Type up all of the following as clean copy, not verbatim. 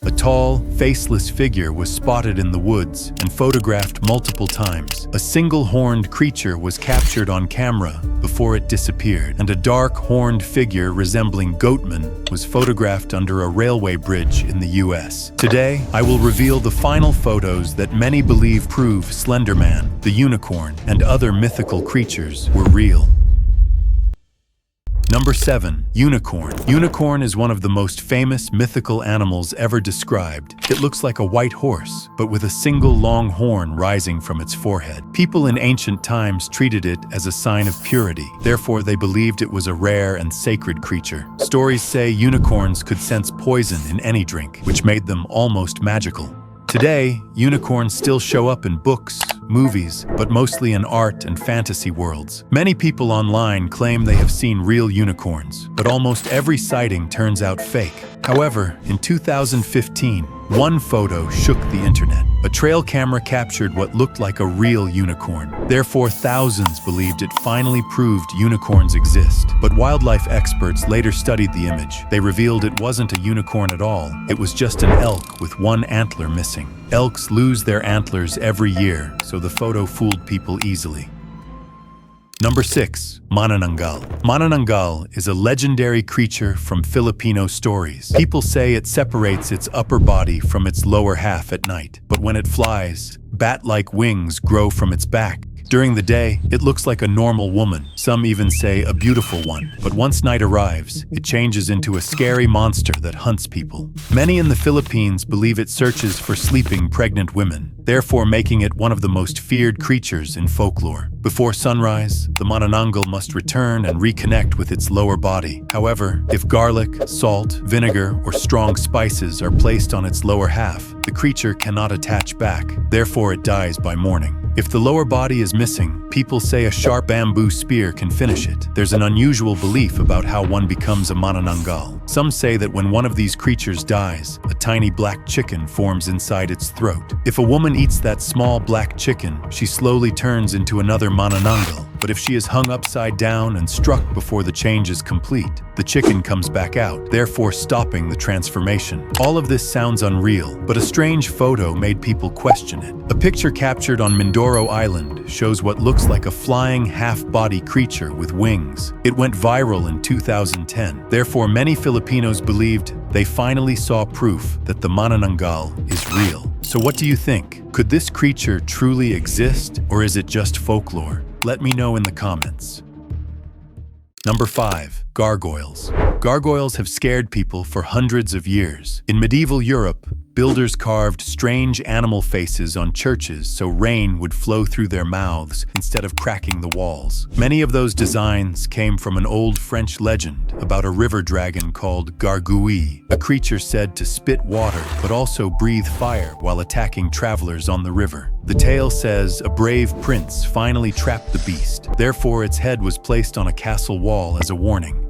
A tall, faceless figure was spotted in the woods and photographed multiple times. A single-horned creature was captured on camera before it disappeared, and a dark, horned figure resembling Goatman was photographed under a railway bridge in the US. Today, I will reveal the final photos that many believe prove Slender Man, the unicorn, and other mythical creatures were real. Number 7. Unicorn. Unicorn is one of the most famous mythical animals ever described. It looks like a white horse, but with a single long horn rising from its forehead. People in ancient times treated it as a sign of purity. Therefore, they believed it was a rare and sacred creature. Stories say unicorns could sense poison in any drink, which made them almost magical. Today, unicorns still show up in books, movies, but mostly in art and fantasy worlds. Many people online claim they have seen real unicorns, but almost every sighting turns out fake. However, in 2015, one photo shook the internet. A trail camera captured what looked like a real unicorn. Therefore, thousands believed it finally proved unicorns exist. But wildlife experts later studied the image. They revealed it wasn't a unicorn at all. It was just an elk with one antler missing. Elks lose their antlers every year, so the photo fooled people easily. Number 6. Manananggal. Manananggal is a legendary creature from Filipino stories. People say it separates its upper body from its lower half at night, but when it flies, bat-like wings grow from its back. During the day, it looks like a normal woman, some even say a beautiful one. But once night arrives, it changes into a scary monster that hunts people. Many in the Philippines believe it searches for sleeping pregnant women, therefore making it one of the most feared creatures in folklore. Before sunrise, the manananggal must return and reconnect with its lower body. However, if garlic, salt, vinegar, or strong spices are placed on its lower half, the creature cannot attach back, therefore it dies by morning. If the lower body is missing, people say a sharp bamboo spear can finish it. There's an unusual belief about how one becomes a manananggal. Some say that when one of these creatures dies, a tiny black chicken forms inside its throat. If a woman eats that small black chicken, she slowly turns into another manananggal. But if she is hung upside down and struck before the change is complete, the chicken comes back out, therefore stopping the transformation. All of this sounds unreal, but a strange photo made people question it. A picture captured on Mindoro Island shows what looks like a flying half-body creature with wings. It went viral in 2010. Therefore, many Filipinos believed they finally saw proof that the manananggal is real. So what do you think? Could this creature truly exist, or is it just folklore? Let me know in the comments. Number 5. Gargoyles. Gargoyles have scared people for hundreds of years. In medieval Europe, builders carved strange animal faces on churches so rain would flow through their mouths instead of cracking the walls. Many of those designs came from an old French legend about a river dragon called Gargoyle, a creature said to spit water but also breathe fire while attacking travelers on the river. The tale says a brave prince finally trapped the beast. Therefore, its head was placed on a castle wall as a warning.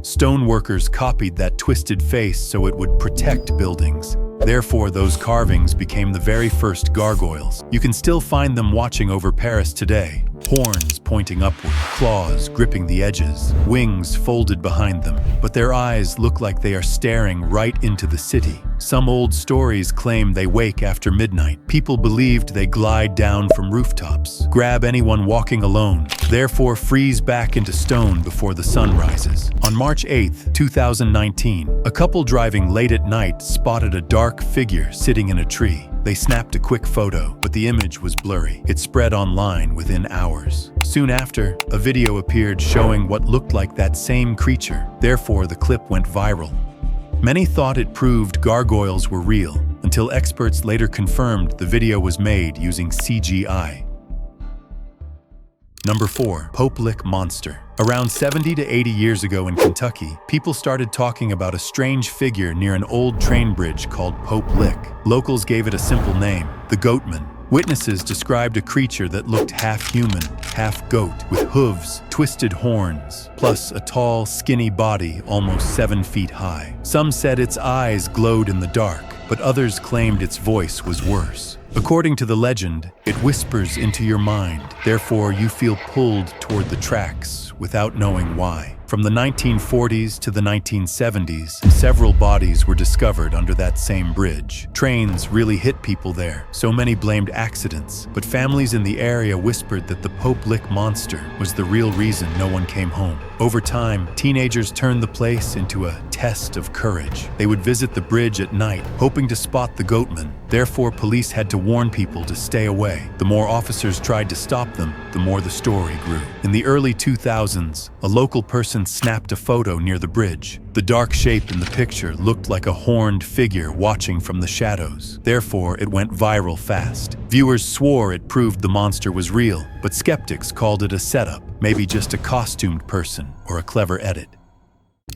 Stoneworkers copied that twisted face so it would protect buildings. Therefore, those carvings became the very first gargoyles. You can still find them watching over Paris today. Horns pointing upward, claws gripping the edges, wings folded behind them. But their eyes look like they are staring right into the city. Some old stories claim they wake after midnight. People believed they glide down from rooftops, grab anyone walking alone, therefore freeze back into stone before the sun rises. On March 8, 2019, a couple driving late at night spotted a dark figure sitting in a tree. They snapped a quick photo, but the image was blurry. It spread online within hours. Soon after, a video appeared showing what looked like that same creature. Therefore, the clip went viral. Many thought it proved gargoyles were real, until experts later confirmed the video was made using CGI. Number 4. Pope Lick Monster. Around 70 to 80 years ago in Kentucky, people started talking about a strange figure near an old train bridge called Pope Lick. Locals gave it a simple name, the Goatman. Witnesses described a creature that looked half human, half goat, with hooves, twisted horns, plus a tall, skinny body almost 7 feet high. Some said its eyes glowed in the dark, but others claimed its voice was worse. According to the legend, it whispers into your mind, therefore you feel pulled toward the tracks without knowing why. From the 1940s to the 1970s, several bodies were discovered under that same bridge. Trains really hit people there, so many blamed accidents, but families in the area whispered that the Pope Lick monster was the real reason no one came home. Over time, teenagers turned the place into a test of courage. They would visit the bridge at night, hoping to spot the goatman. Therefore, police had to warn people to stay away. The more officers tried to stop them, the more the story grew. In the early 2000s, a local person snapped a photo near the bridge. The dark shape in the picture looked like a horned figure watching from the shadows. Therefore, it went viral fast. Viewers swore it proved the monster was real, but skeptics called it a setup, maybe just a costumed person or a clever edit.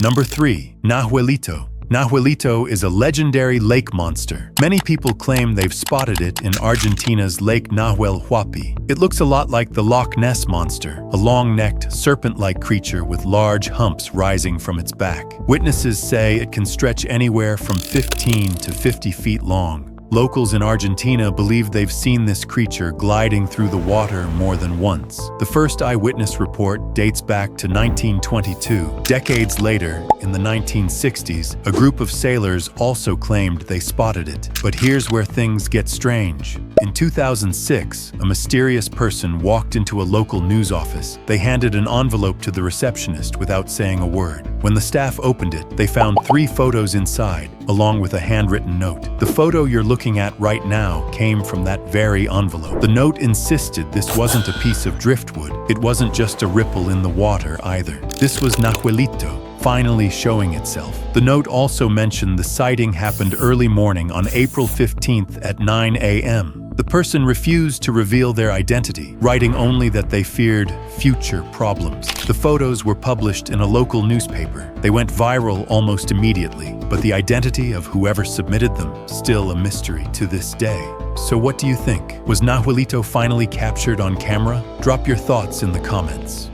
Number 3. Nahuelito. Nahuelito is a legendary lake monster. Many people claim they've spotted it in Argentina's Lake Nahuel Huapi. It looks a lot like the Loch Ness monster, a long-necked, serpent-like creature with large humps rising from its back. Witnesses say it can stretch anywhere from 15 to 50 feet long. Locals in Argentina believe they've seen this creature gliding through the water more than once. The first eyewitness report dates back to 1922. Decades later, in the 1960s, a group of sailors also claimed they spotted it. But here's where things get strange. In 2006, a mysterious person walked into a local news office. They handed an envelope to the receptionist without saying a word. When the staff opened it, they found 3 photos inside, along with a handwritten note. The photo you're looking at right now came from that very envelope. The note insisted this wasn't a piece of driftwood. It wasn't just a ripple in the water either. This was Nahuelito, finally showing itself. The note also mentioned the sighting happened early morning on April 15th at 9 a.m. The person refused to reveal their identity, writing only that they feared future problems. The photos were published in a local newspaper. They went viral almost immediately, but the identity of whoever submitted them still a mystery to this day. So what do you think? Was Nahuelito finally captured on camera? Drop your thoughts in the comments.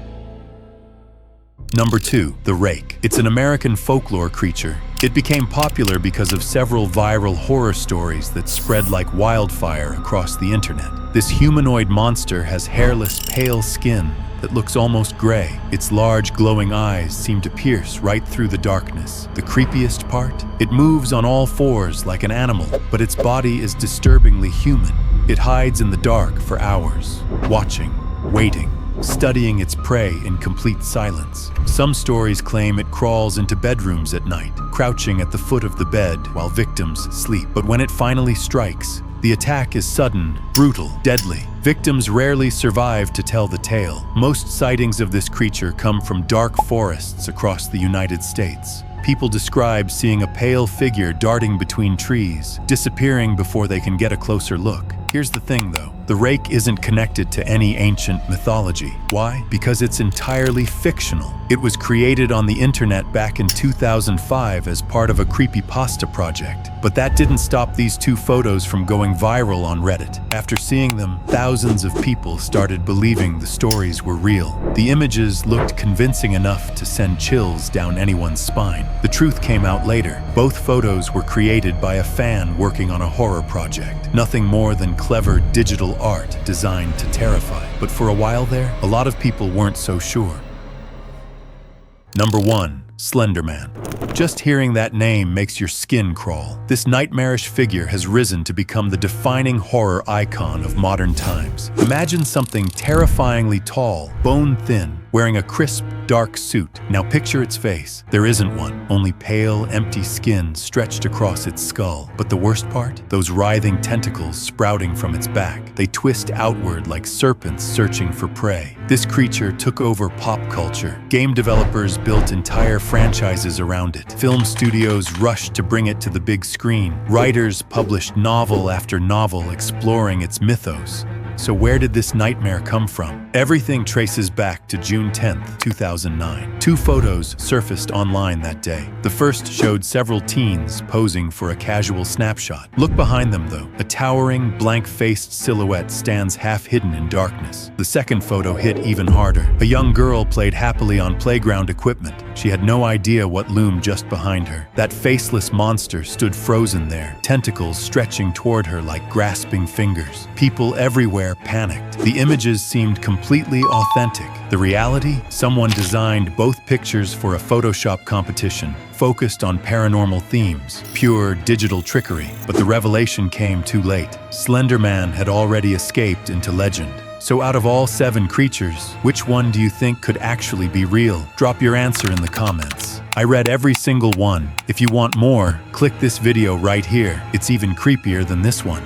Number 2. The rake. It's an American folklore creature. It became popular because of several viral horror stories that spread like wildfire across the internet. This humanoid monster has hairless, pale skin that looks almost gray. Its large, glowing eyes seem to pierce right through the darkness. The creepiest part? It moves on all 4s like an animal, but its body is disturbingly human. It hides in the dark for hours, watching, waiting, studying its prey in complete silence. Some stories claim it crawls into bedrooms at night, crouching at the foot of the bed while victims sleep. But when it finally strikes, the attack is sudden, brutal, deadly. Victims rarely survive to tell the tale. Most sightings of this creature come from dark forests across the United States. People describe seeing a pale figure darting between trees, disappearing before they can get a closer look. Here's the thing though, the rake isn't connected to any ancient mythology. Why? Because it's entirely fictional. It was created on the internet back in 2005 as part of a creepypasta project. But that didn't stop these 2 photos from going viral on Reddit. After seeing them, thousands of people started believing the stories were real. The images looked convincing enough to send chills down anyone's spine. The truth came out later. Both photos were created by a fan working on a horror project. Nothing more than clever digital art designed to terrify. But for a while there, a lot of people weren't so sure. Number 1. Slender Man. Just hearing that name makes your skin crawl. This nightmarish figure has risen to become the defining horror icon of modern times. Imagine something terrifyingly tall, bone-thin, wearing a crisp, dark suit. Now picture its face. There isn't one, only pale, empty skin stretched across its skull. But the worst part? Those writhing tentacles sprouting from its back. They twist outward like serpents searching for prey. This creature took over pop culture. Game developers built entire franchises around it. Film studios rushed to bring it to the big screen. Writers published novel after novel exploring its mythos. So where did this nightmare come from? Everything traces back to June 10th, 2009. 2 photos surfaced online that day. The first showed several teens posing for a casual snapshot. Look behind them though. A towering, blank-faced silhouette stands half-hidden in darkness. The second photo hit even harder. A young girl played happily on playground equipment. She had no idea what loomed just behind her. That faceless monster stood frozen there, tentacles stretching toward her like grasping fingers. People everywhere everywhere panicked. The images seemed completely authentic. The reality? Someone designed both pictures for a Photoshop competition, focused on paranormal themes, pure digital trickery. But the revelation came too late. Slender Man had already escaped into legend. So out of all 7 creatures, which one do you think could actually be real? Drop your answer in the comments. I read every single one. If you want more, click this video right here. It's even creepier than this one.